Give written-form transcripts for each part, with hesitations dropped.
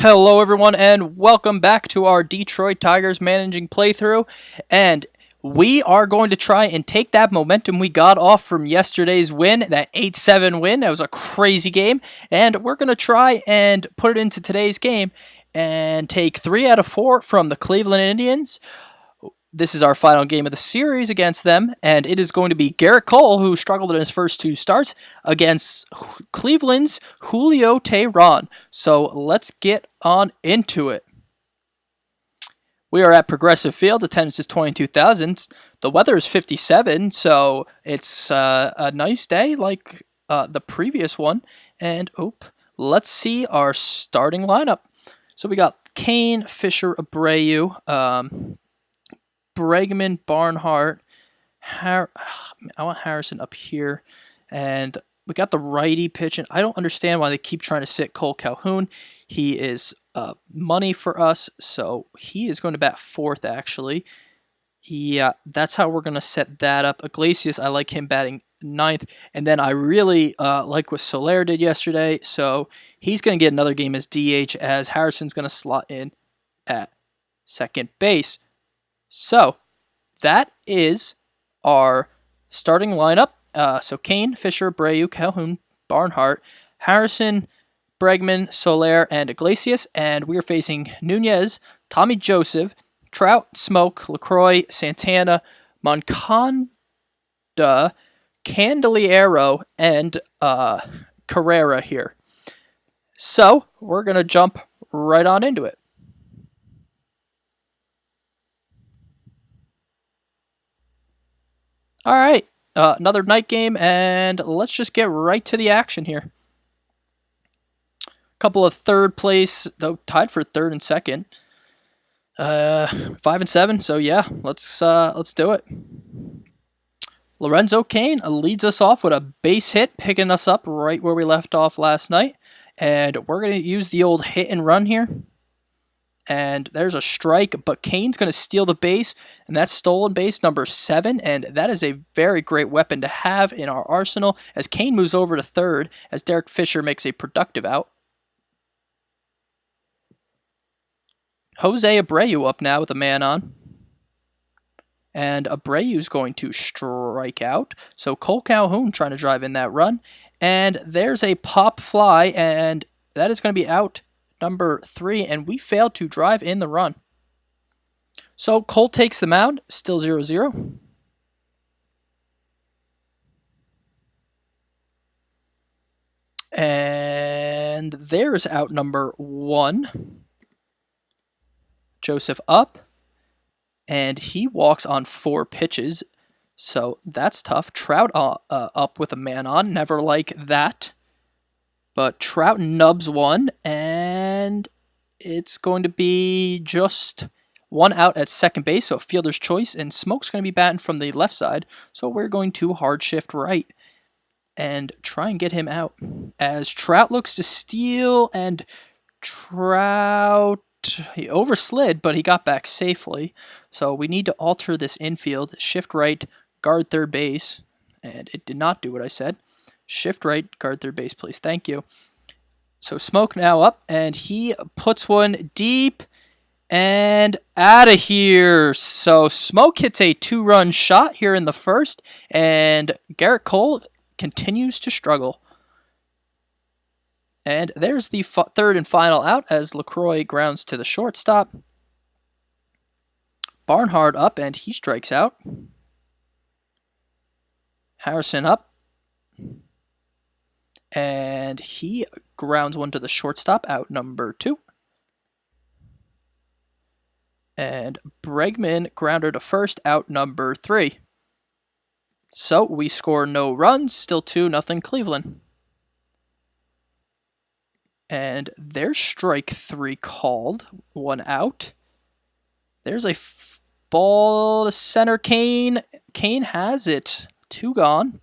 Hello, everyone, and welcome back to our Detroit Tigers managing playthrough. And we are going to try and take that momentum we got off from yesterday's win, that 8-7 win. That was a crazy game. And we're going to try and put it into today's game and take 3 out of 4 from the Cleveland Indians. This is our final game of the series against them, and it is going to be Gerrit Cole, who struggled in his first 2 starts, against Cleveland's Julio Teheran. So let's get on into it. We are at Progressive Field. Attendance is 22,000. The weather is 57, so it's a nice day like the previous one. And let's see our starting lineup. So we got Kane, Fisher, Abreu, Bregman, Barnhart, I want Harrison up here, and we got the righty pitching. I don't understand why they keep trying to sit Cole Calhoun. He is money for us, so he is going to bat 4th, actually. Yeah, that's how we're going to set that up. Iglesias, I like him batting 9th, and then I really like what Soler did yesterday, so he's going to get another game as DH, as Harrison's going to slot in at second base. So, that is our starting lineup. So, Kane, Fisher, Abreu, Calhoun, Barnhart, Harrison, Bregman, Soler, and Iglesias. And we are facing Nunez, Tommy Joseph, Trout, Smoke, LaCroix, Santana, Moncada, Candeliero, and Carrera here. So, we're going to jump right on into it. All right, another night game, and let's just get right to the action here. A couple of third place, though tied for 3rd and 2nd. 5 and 7, so yeah, let's do it. Lorenzo Cain leads us off with a base hit, picking us up right where we left off last night, and we're going to use the old hit and run here. And there's a strike, but Kane's going to steal the base, and that's stolen base number 7, and that is a very great weapon to have in our arsenal as Kane moves over to 3rd as Derek Fisher makes a productive out. Jose Abreu up now with a man on. And Abreu's going to strike out, so Cole Calhoun trying to drive in that run. And there's a pop fly, and that is going to be out number 3, and we failed to drive in the run. So Cole takes the mound, still 0-0. And there's out number 1. Joseph up, and he walks on 4 pitches, so that's tough. Trout up with a man on, never like that. But Trout nubs one, and it's going to be just 1 out at second base, so a fielder's choice, and Smoke's going to be batting from the left side, so we're going to hard shift right and try and get him out. As Trout looks to steal, and Trout, he overslid, but he got back safely, so we need to alter this infield, shift right, guard third base, and it did not do what I said. Shift right, guard third base, please. Thank you. So Smoke now up, and he puts one deep and out of here. So Smoke hits a 2-run shot here in the first, and Gerrit Cole continues to struggle. And there's the 3rd and final out as LaCroix grounds to the shortstop. Barnhart up, and he strikes out. Harrison up. And he grounds one to the shortstop, out number 2. And Bregman grounded to first, out number 3. So we score no runs, still 2-0 Cleveland. And there's strike 3 called, 1 out. There's a ball to center, Kane. Kane has it, 2 gone.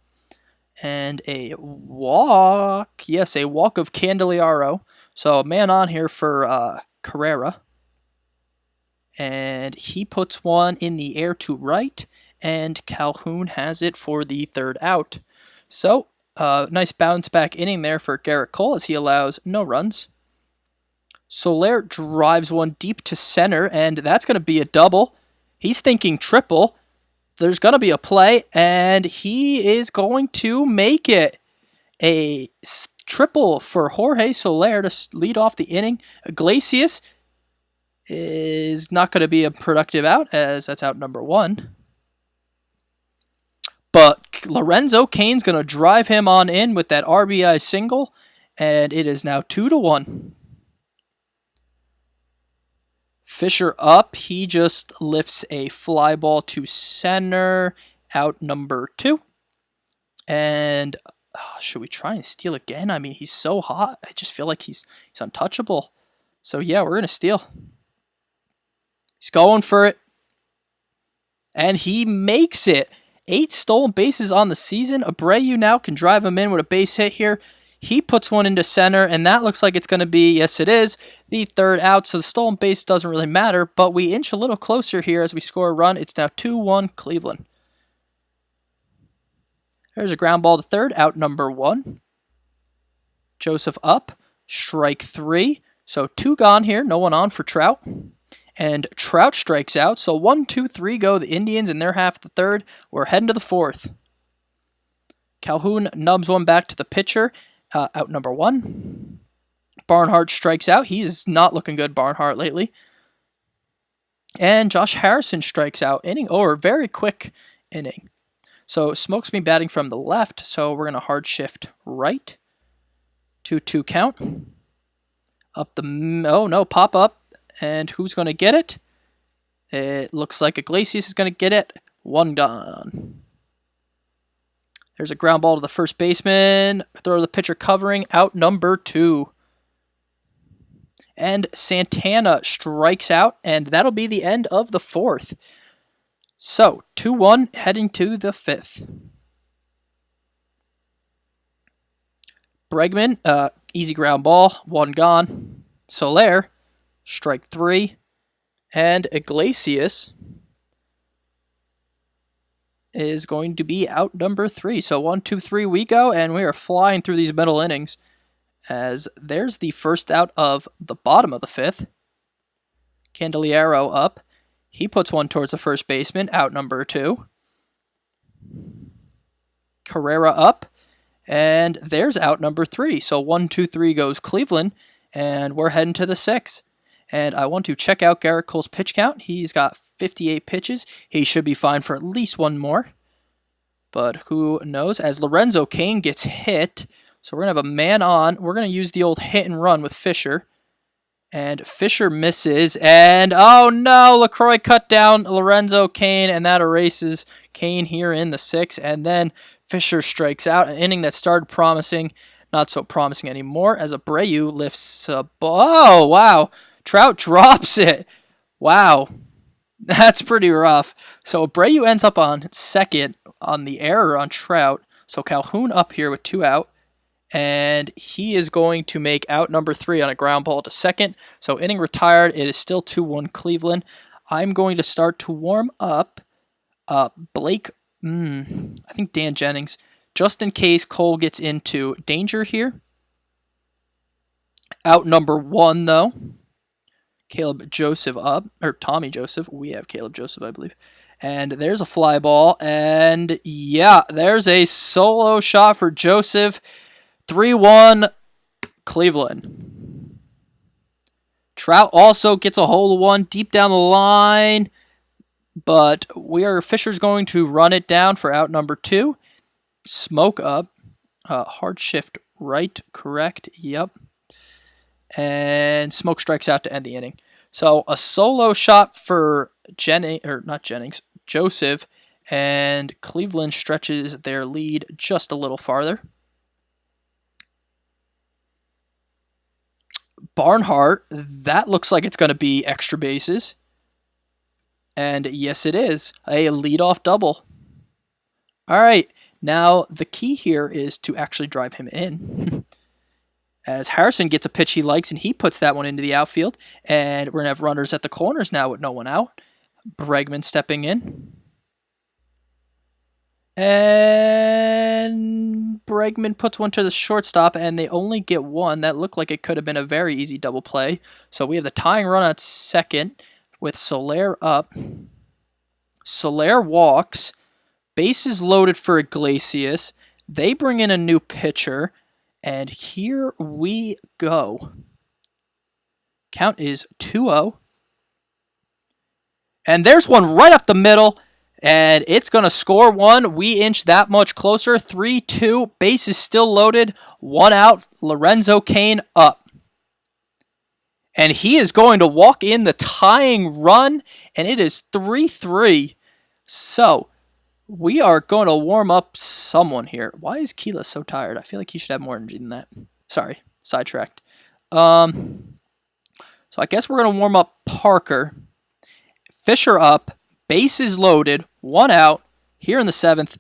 And a walk. Yes, a walk of Candeliero. So a man on here for Carrera. And he puts one in the air to right. And Calhoun has it for the 3rd out. So, nice bounce back inning there for Gerrit Cole as he allows no runs. Soler drives one deep to center, and that's going to be a double. He's thinking triple. There's going to be a play, and he is going to make it. A triple for Jorge Soler to lead off the inning. Iglesias is not going to be a productive out, as that's out number 1. But Lorenzo Cain's going to drive him on in with that RBI single, and it is now 2-1. Fisher up. He just lifts a fly ball to center, out number 2. And should we try and steal again? I mean, he's so hot. I just feel like he's untouchable. So yeah, we're going to steal. He's going for it. And he makes it. 8 stolen bases on the season. Abreu now can drive him in with a base hit here. He puts one into center, and that looks like it's going to be, yes it is, the 3rd out. So the stolen base doesn't really matter, but we inch a little closer here as we score a run. It's now 2-1 Cleveland. There's a ground ball to 3rd, out number 1. Joseph up, strike 3. So 2 gone here, no one on for Trout. And Trout strikes out. So 1, 2, 3 go the Indians in their half of the 3rd. We're heading to the 4th. Calhoun nubs one back to the pitcher, out number 1. Barnhart strikes out. He is not looking good, Barnhart, lately. And Josh Harrison strikes out. Inning over, very quick inning. So Smoke's been batting from the left, so we're going to hard shift right. 2-2 count. Up the... Oh, no, pop up. And who's going to get it? It looks like Iglesias is going to get it. 1 gone. There's a ground ball to the first baseman. Throw the pitcher covering, out number 2. And Santana strikes out, and that'll be the end of the 4th. So, 2-1, heading to the 5th. Bregman, easy ground ball, 1 gone. Soler, strike 3. And Iglesias is going to be out number 3. So 1, 2, 3 we go, and we are flying through these middle innings. As there's the first out of the bottom of the 5th. Candeliero up. He puts one towards the first baseman, out number 2. Carrera up, and there's out number 3. So 1, 2, 3 goes Cleveland, and we're heading to the 6th. And I want to check out Gerrit Cole's pitch count. He's got 58 pitches. He should be fine for at least 1 more. But who knows? As Lorenzo Cain gets hit, so we're going to have a man on. We're going to use the old hit and run with Fisher. And Fisher misses, and oh no, LaCroix cut down Lorenzo Cain, and that erases Cain here in the 6th. And then Fisher strikes out, an inning that started promising, not so promising anymore, as Abreu lifts a ball. Oh, wow. Trout drops it. Wow. That's pretty rough. So Abreu ends up on 2nd on the error on Trout. So Calhoun up here with 2 out. And he is going to make out number 3 on a ground ball to 2nd. So inning retired. It is still 2-1 Cleveland. I'm going to start to warm up Blake, I think Dan Jennings, just in case Cole gets into danger here. Out number 1, though. Caleb Joseph up, or Tommy Joseph. We have Caleb Joseph, I believe. And there's a fly ball. And yeah, there's a solo shot for Joseph. 3-1 Cleveland. Trout also gets a hold of one deep down the line, but Fisher's going to run it down for out number 2. Smoke up, hard shift right, correct, yep. And Smoke strikes out to end the inning. So a solo shot for Joseph, and Cleveland stretches their lead just a little farther. Barnhart, that looks like it's going to be extra bases. And yes, it is. A leadoff double. All right. Now, the key here is to actually drive him in. As Harrison gets a pitch he likes, and he puts that one into the outfield. And we're going to have runners at the corners now with no one out. Bregman stepping in. And Bregman puts one to the shortstop, and they only get one. That looked like it could have been a very easy double play. So we have the tying run at second with Soler up. Soler walks. Bases loaded for Iglesias. They bring in a new pitcher, and here we go. Count is 2-0. And there's one right up the middle, and it's going to score one. We inch that much closer. 3-2. Base is still loaded. One out. Lorenzo Cain up. And he is going to walk in the tying run, and it is 3-3. So we are going to warm up someone here. Why is Keela so tired? I feel like he should have more energy than that. Sorry, sidetracked. So I guess we're going to warm up Parker. Fisher up. Bases loaded. One out. Here in the seventh.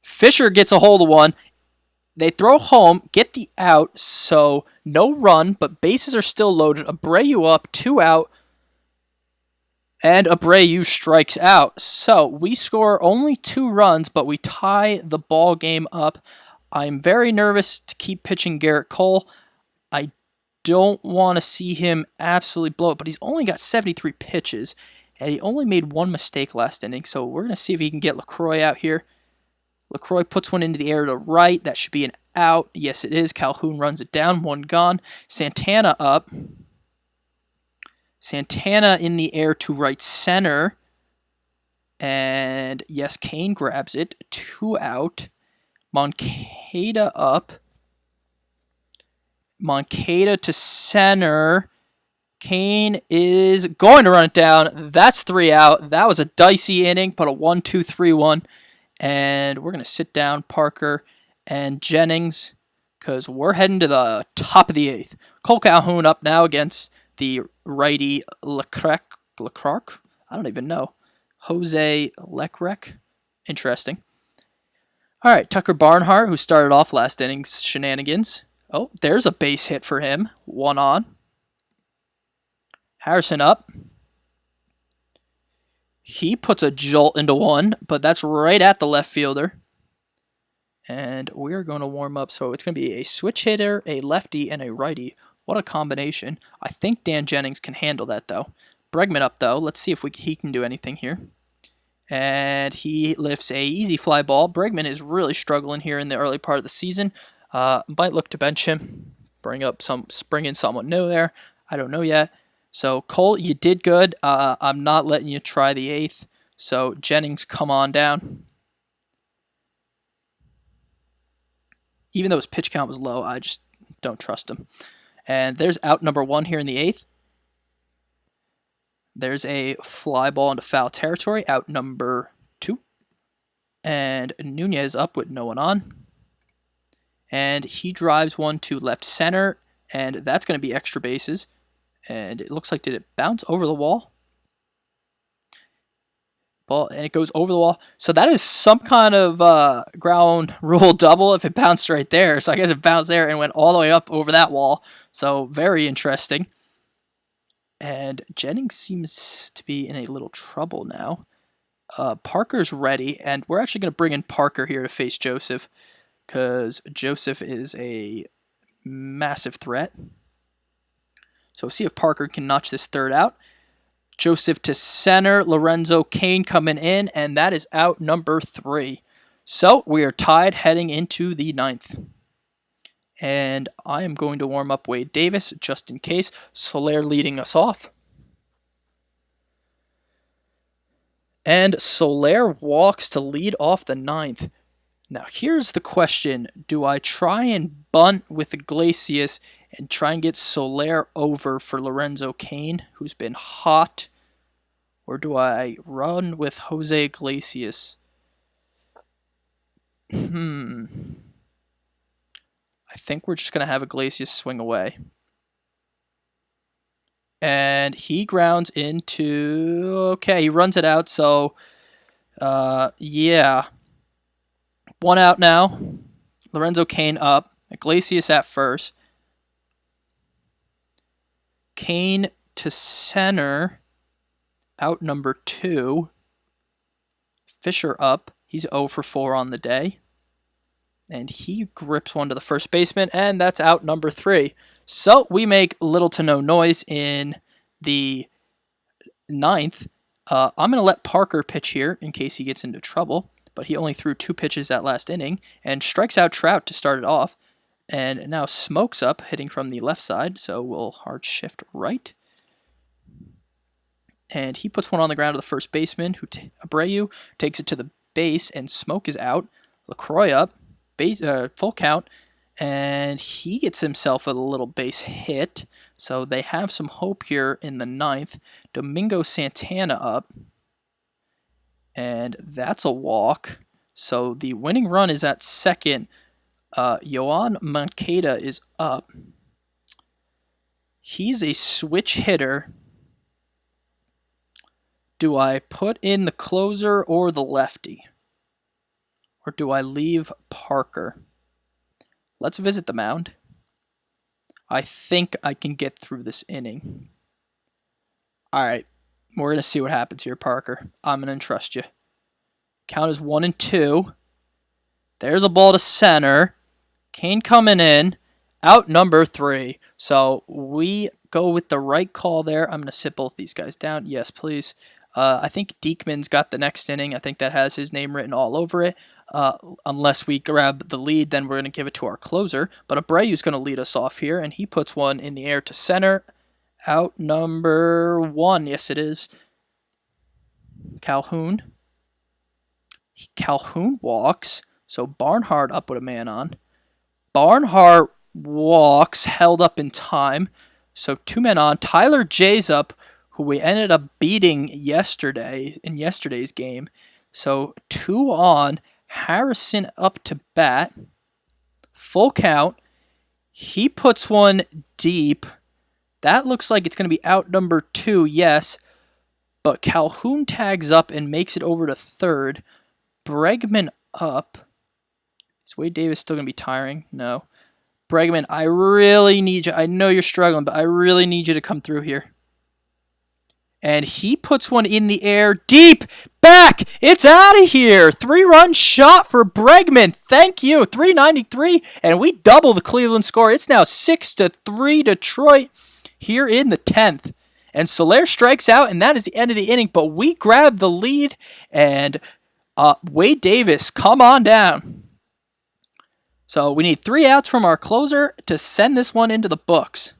Fisher gets a hold of one. They throw home, get the out, so no run, but bases are still loaded. Abreu up, 2 out, and Abreu strikes out. So we score only 2 runs, but we tie the ball game up. I'm very nervous to keep pitching Gerrit Cole. I don't want to see him absolutely blow it, but he's only got 73 pitches, and he only made 1 mistake last inning, so we're going to see if he can get LaCroix out here. LaCroix puts one into the air to the right. That should be an out. Yes, it is. Calhoun runs it down. 1 gone. Santana up. Santana in the air to right center. And yes, Cain grabs it. 2 out. Moncada up. Moncada to center. Cain is going to run it down. That's 3 out. That was a dicey inning, but a 1-2-3-1. And we're going to sit down Parker and Jennings because we're heading to the top of the 8th. Cole Calhoun up now against the righty Leclerc. I don't even know. Jose Leclerc. Interesting. All right, Tucker Barnhart, who started off last inning's shenanigans. Oh, there's a base hit for him. 1 on. Harrison up. He puts a jolt into one, but that's right at the left fielder. And we're going to warm up. So it's going to be a switch hitter, a lefty, and a righty. What a combination. I think Dan Jennings can handle that, though. Bregman up, though. Let's see if he can do anything here. And he lifts a easy fly ball. Bregman is really struggling here in the early part of the season. Might look to bench him. Bring in someone new there. I don't know yet. So, Cole, you did good. I'm not letting you try the 8th. So, Jennings, come on down. Even though his pitch count was low, I just don't trust him. And there's out number 1 here in the 8th. There's a fly ball into foul territory, out number 2. And Nunez up with no one on. And he drives one to left center, and that's going to be extra bases. And it looks like, did it bounce over the wall? Ball, and it goes over the wall. So that is some kind of ground rule double if it bounced right there. So I guess it bounced there and went all the way up over that wall. So very interesting. And Jennings seems to be in a little trouble now. Parker's ready, and we're actually going to bring in Parker here to face Joseph because Joseph is a massive threat. So see if Parker can notch this 3rd out. Joseph to center. Lorenzo Cain coming in, and that is out number 3. So we are tied heading into the 9th. And I am going to warm up Wade Davis just in case. Soler leading us off. And Soler walks to lead off the 9th. Now here's the question. Do I try and bunt with Iglesias and try and get Soler over for Lorenzo Cain, who's been hot? Or do I run with Jose Iglesias? I think we're just going to have Iglesias swing away. And he grounds into... Okay, he runs it out, so... yeah. 1 out now. Lorenzo Cain up. Iglesias at first. Cain to center. Out number 2. Fisher up. He's 0 for 4 on the day. And he grips one to the first baseman, and that's out number 3. So we make little to no noise in the 9th. I'm going to let Parker pitch here in case he gets into trouble, but he only threw 2 pitches that last inning and strikes out Trout to start it off. And now Smoke's up, hitting from the left side, so we'll hard shift right. And he puts one on the ground to the first baseman, Abreu takes it to the base, and Smoke is out. LaCroix up, full count, and he gets himself a little base hit. So they have some hope here in the 9th. Domingo Santana up, and that's a walk. So the winning run is at second. Yoan Moncada is up. He's a switch hitter. Do I put in the closer or the lefty? Or do I leave Parker? Let's visit the mound. I think I can get through this inning. All right, we're going to see what happens here, Parker. I'm going to entrust you. Count is 1-2. There's a ball to center. Kane coming in. Out number 3. So we go with the right call there. I'm going to sit both these guys down. Yes, please. I think Diekman's got the next inning. I think that has his name written all over it. Unless we grab the lead, then we're going to give it to our closer. But Abreu's going to lead us off here, and he puts one in the air to center. Out number 1. Yes, it is. Calhoun walks. So Barnhart up with a man on. Barnhart walks, held up in time. So 2 men on. Tyler J's up, who we ended up beating yesterday in yesterday's game. So 2 on. Harrison up to bat. Full count. He puts one deep. That looks like it's going to be out number 2, yes. But Calhoun tags up and makes it over to third. Bregman up. Is Wade Davis still going to be tiring? No. Bregman, I really need you. I know you're struggling, but I really need you to come through here. And he puts one in the air, deep, back. It's out of here. 3-run shot for Bregman. Thank you. 393, and we double the Cleveland score. It's now 6-3 Detroit here in the 10th. And Soler strikes out, and that is the end of the inning. But we grab the lead, and Wade Davis, come on down. So we need 3 outs from our closer to send this one into the books.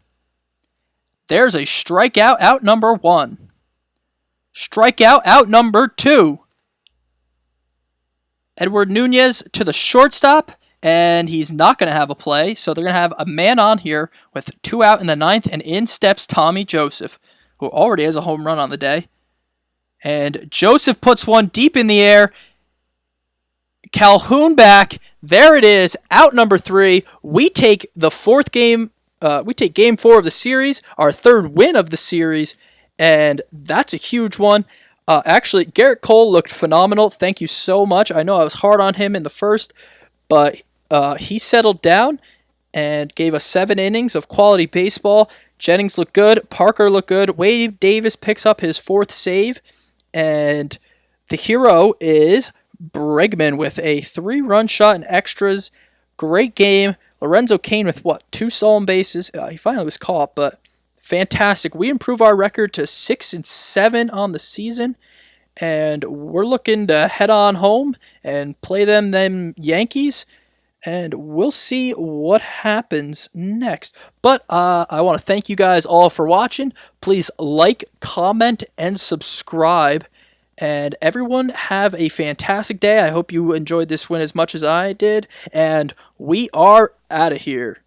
There's a strikeout, out number 1. Strikeout, out number 2. Edward Nunez to the shortstop, and he's not going to have a play, so they're going to have a man on here with 2 out in the 9th, and in steps Tommy Joseph, who already has a home run on the day. And Joseph puts one deep in the air. Calhoun back. There it is, out number 3. We take the 4th game. We take game 4 of the series, our 3rd win of the series, and that's a huge one. Actually, Gerrit Cole looked phenomenal. Thank you so much. I know I was hard on him in the first, but he settled down and gave us 7 innings of quality baseball. Jennings looked good. Parker looked good. Wade Davis picks up his 4th save, and the hero is Bregman with a 3-run shot in extras. Great game. Lorenzo Cain with 2 stolen bases. He finally was caught, but fantastic. We improve our record to 6-7 on the season, and we're looking to head on home and play them Yankees, and we'll see what happens next. But I want to thank you guys all for watching. Please like, comment, and subscribe. And everyone have a fantastic day. I hope you enjoyed this win as much as I did. And we are out of here.